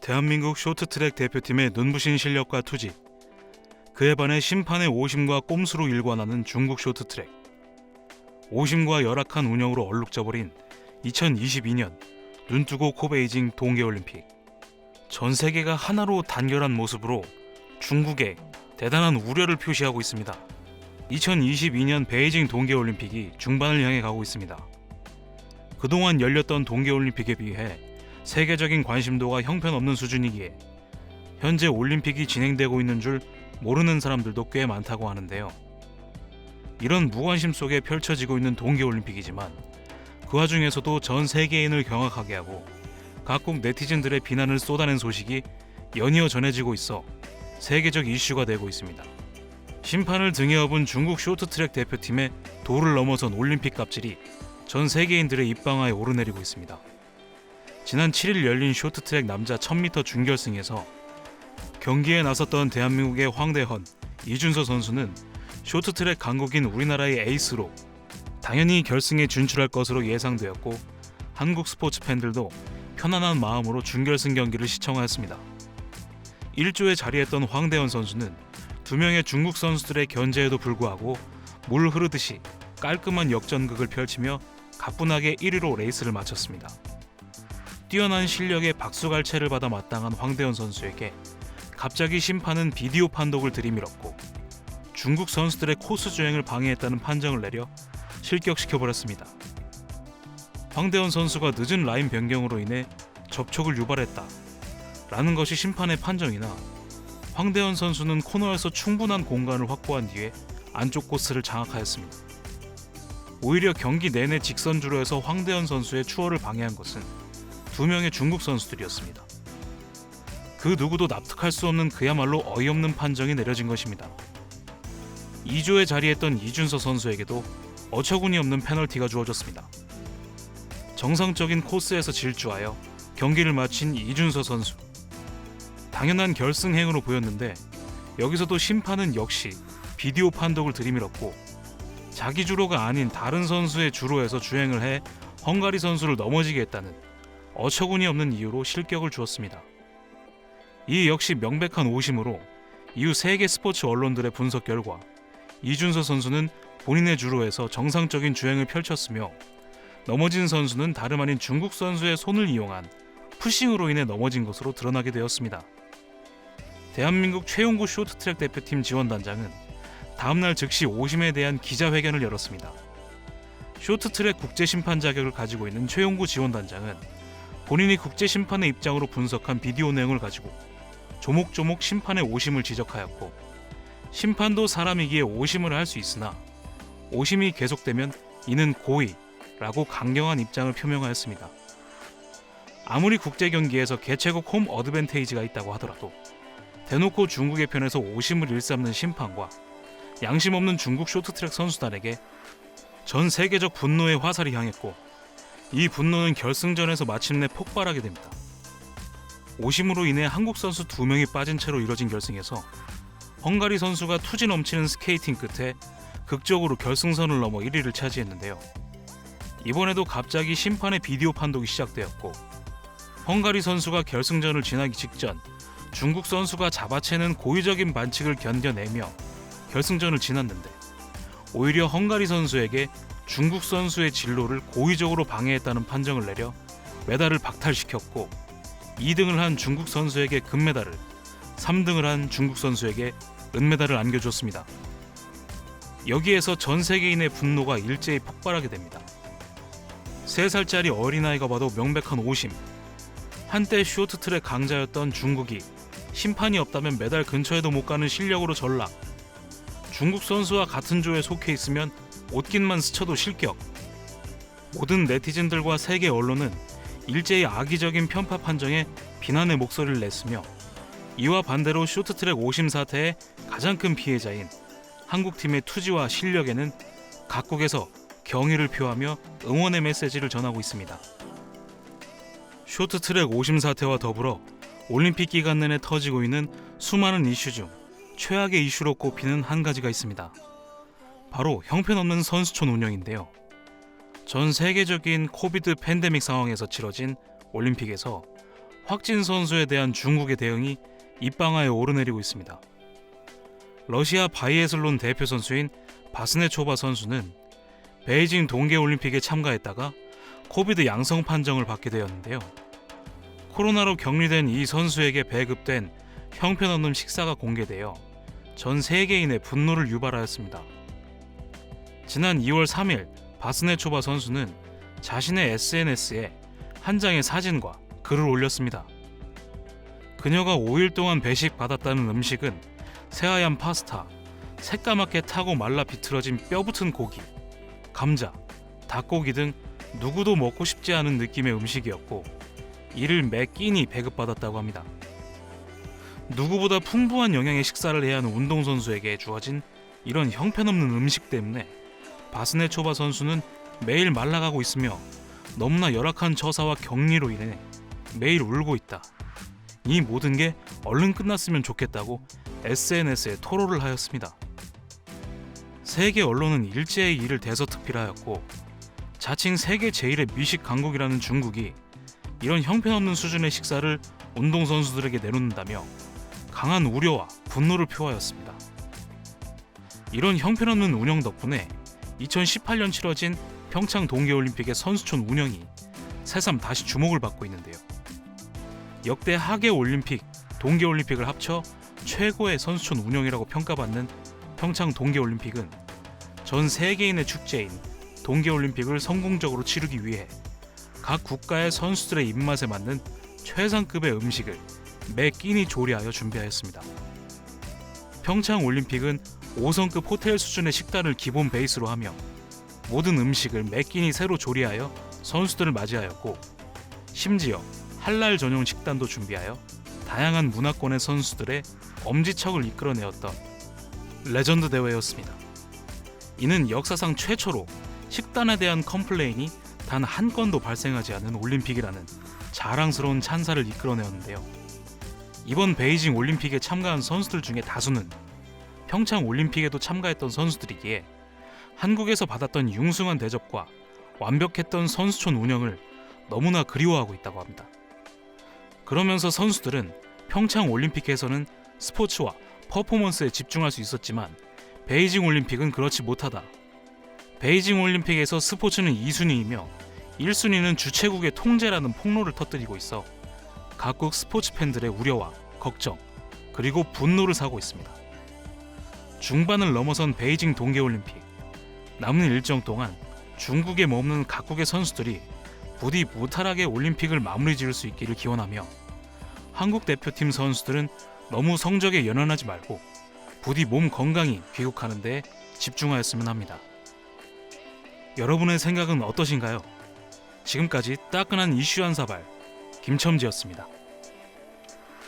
대한민국 쇼트트랙 대표팀의 눈부신 실력과 투지, 그에 반해 심판의 오심과 꼼수로 일관하는 중국 쇼트트랙, 오심과 열악한 운영으로 얼룩져버린 2022년 눈뜨고 코베이징 동계올림픽. 전 세계가 하나로 단결한 모습으로 중국에 대단한 우려를 표시하고 있습니다. 2022년 베이징 동계올림픽이 중반을 향해 가고 있습니다. 그동안 열렸던 동계올림픽에 비해 세계적인 관심도가 형편없는 수준이기에 현재 올림픽이 진행되고 있는 줄 모르는 사람들도 꽤 많다고 하는데요. 이런 무관심 속에 펼쳐지고 있는 동계올림픽이지만 그 와중에서도 전 세계인을 경악하게 하고 각국 네티즌들의 비난을 쏟아낸 소식이 연이어 전해지고 있어 세계적 이슈가 되고 있습니다. 심판을 등에 업은 중국 쇼트트랙 대표팀의 도를 넘어선 올림픽 갑질이 전 세계인들의 입방아에 오르내리고 있습니다. 지난 7일 열린 쇼트트랙 남자 1000m 준결승에서 경기에 나섰던 대한민국의 황대헌, 이준서 선수는 쇼트트랙 강국인 우리나라의 에이스로 당연히 결승에 진출할 것으로 예상되었고 한국 스포츠 팬들도 편안한 마음으로 준결승 경기를 시청하였습니다. 1조에 자리했던 황대헌 선수는 2명의 중국 선수들의 견제에도 불구하고 물 흐르듯이 깔끔한 역전극을 펼치며 가뿐하게 1위로 레이스를 마쳤습니다. 뛰어난 실력에 박수갈채를 받아 마땅한 황대헌 선수에게 갑자기 심판은 비디오 판독을 들이밀었고 중국 선수들의 코스 주행을 방해했다는 판정을 내려 실격시켜버렸습니다. 황대헌 선수가 늦은 라인 변경으로 인해 접촉을 유발했다 라는 것이 심판의 판정이나 황대헌 선수는 코너에서 충분한 공간을 확보한 뒤에 안쪽 코스를 장악하였습니다. 오히려 경기 내내 직선주로에서 황대헌 선수의 추월을 방해한 것은 2명의 중국 선수들이었습니다. 그 누구도 납득할 수 없는 그야말로 어이없는 판정이 내려진 것입니다. 2조에 자리했던 이준서 선수에게도 어처구니 없는 페널티가 주어졌습니다. 정상적인 코스에서 질주하여 경기를 마친 이준서 선수. 당연한 결승행으로 보였는데 여기서도 심판은 역시 비디오 판독을 들이밀었고 자기 주로가 아닌 다른 선수의 주로에서 주행을 해 헝가리 선수를 넘어지게 했다는 어처구니 없는 이유로 실격을 주었습니다. 이 역시 명백한 오심으로 이후 세계 스포츠 언론들의 분석 결과 이준서 선수는 본인의 주로에서 정상적인 주행을 펼쳤으며 넘어진 선수는 다름 아닌 중국 선수의 손을 이용한 푸싱으로 인해 넘어진 것으로 드러나게 되었습니다. 대한민국 최용구 쇼트트랙 대표팀 지원단장은 다음날 즉시 오심에 대한 기자회견을 열었습니다. 쇼트트랙 국제심판 자격을 가지고 있는 최용구 지원단장은 본인이 국제심판의 입장으로 분석한 비디오 내용을 가지고 조목조목 심판의 오심을 지적하였고 심판도 사람이기에 오심을 할 수 있으나 오심이 계속되면 이는 고의라고 강경한 입장을 표명하였습니다. 아무리 국제경기에서 개최국 홈 어드밴테이지가 있다고 하더라도 대놓고 중국의 편에서 오심을 일삼는 심판과 양심 없는 중국 쇼트트랙 선수단에게 전 세계적 분노의 화살이 향했고 이 분노는 결승전에서 마침내 폭발하게 됩니다. 오심으로 인해 한국 선수 2명이 빠진 채로 이뤄진 결승에서 헝가리 선수가 투지 넘치는 스케이팅 끝에 극적으로 결승선을 넘어 1위를 차지했는데요. 이번에도 갑자기 심판의 비디오 판독이 시작되었고 헝가리 선수가 결승전을 지나기 직전 중국 선수가 잡아채는 고의적인 반칙을 견뎌내며 결승전을 지났는데 오히려 헝가리 선수에게 중국 선수의 진로를 고의적으로 방해했다는 판정을 내려 메달을 박탈시켰고 2등을 한 중국 선수에게 금메달을, 3등을 한 중국 선수에게 은메달을 안겨줬습니다. 여기에서 전 세계인의 분노가 일제히 폭발하게 됩니다. 3살짜리 어린아이가 봐도 명백한 오심. 한때 쇼트트랙 강자였던 중국이 심판이 없다면 메달 근처에도 못 가는 실력으로 전락. 중국 선수와 같은 조에 속해 있으면 옷깃만 스쳐도 실격. 모든 네티즌들과 세계 언론은 일제히 악의적인 편파 판정에 비난의 목소리를 냈으며 이와 반대로 쇼트트랙 오심 사태의 가장 큰 피해자인 한국팀의 투지와 실력에는 각국에서 경의를 표하며 응원의 메시지를 전하고 있습니다. 쇼트트랙 오심 사태와 더불어 올림픽 기간 내내 터지고 있는 수많은 이슈 중 최악의 이슈로 꼽히는 한 가지가 있습니다. 바로 형편없는 선수촌 운영인데요. 전 세계적인 코비드 팬데믹 상황에서 치러진 올림픽에서 확진 선수에 대한 중국의 대응이 입방아에 오르내리고 있습니다. 러시아 바이애슬론 대표 선수인 바스네초바 선수는 베이징 동계올림픽에 참가했다가 코비드 양성 판정을 받게 되었는데요. 코로나로 격리된 이 선수에게 배급된 형편없는 식사가 공개되어 전 세계인의 분노를 유발하였습니다. 지난 2월 3일 바스네초바 선수는 자신의 SNS에 한 장의 사진과 글을 올렸습니다. 그녀가 5일 동안 배식받았다는 음식은 새하얀 파스타, 새까맣게 타고 말라 비틀어진 뼈붙은 고기, 감자, 닭고기 등 누구도 먹고 싶지 않은 느낌의 음식이었고 이를 매 끼니 배급받았다고 합니다. 누구보다 풍부한 영양의 식사를 해야 하는 운동선수에게 주어진 이런 형편없는 음식 때문에 바스네초바 선수는 매일 말라가고 있으며 너무나 열악한 처사와 격리로 인해 매일 울고 있다. 이 모든 게 얼른 끝났으면 좋겠다고 SNS에 토로를 하였습니다. 세계 언론은 일제히 이를 대서특필하였고 자칭 세계 제1의 미식 강국이라는 중국이 이런 형편없는 수준의 식사를 운동선수들에게 내놓는다며 강한 우려와 분노를 표하였습니다. 이런 형편없는 운영 덕분에 2018년 치러진 평창 동계올림픽의 선수촌 운영이 새삼 다시 주목을 받고 있는데요. 역대 하계 올림픽, 동계올림픽을 합쳐 최고의 선수촌 운영이라고 평가받는 평창 동계올림픽은 전 세계인의 축제인 동계올림픽을 성공적으로 치르기 위해 각 국가의 선수들의 입맛에 맞는 최상급의 음식을 매 끼니 조리하여 준비하였습니다. 평창 올림픽은 5성급 호텔 수준의 식단을 기본 베이스로 하며 모든 음식을 매 끼니 새로 조리하여 선수들을 맞이하였고 심지어 할랄 전용 식단도 준비하여 다양한 문화권의 선수들의 엄지척을 이끌어내었던 레전드 대회였습니다. 이는 역사상 최초로 식단에 대한 컴플레인이 단 한 건도 발생하지 않은 올림픽이라는 자랑스러운 찬사를 이끌어내었는데요. 이번 베이징 올림픽에 참가한 선수들 중에 다수는 평창 올림픽에도 참가했던 선수들이기에 한국에서 받았던 융숭한 대접과 완벽했던 선수촌 운영을 너무나 그리워하고 있다고 합니다. 그러면서 선수들은 평창 올림픽에서는 스포츠와 퍼포먼스에 집중할 수 있었지만 베이징 올림픽은 그렇지 못하다. 베이징 올림픽에서 스포츠는 2순위이며 1순위는 주최국의 통제라는 폭로를 터뜨리고 있어 각국 스포츠 팬들의 우려와 걱정 그리고 분노를 사고 있습니다. 중반을 넘어선 베이징 동계올림픽, 남은 일정 동안 중국에 머무는 각국의 선수들이 부디 무탈하게 올림픽을 마무리 지을 수 있기를 기원하며 한국 대표팀 선수들은 너무 성적에 연연하지 말고 부디 몸 건강히 귀국하는 데 집중하였으면 합니다. 여러분의 생각은 어떠신가요? 지금까지 따끈한 이슈 한 사발 김첨지였습니다.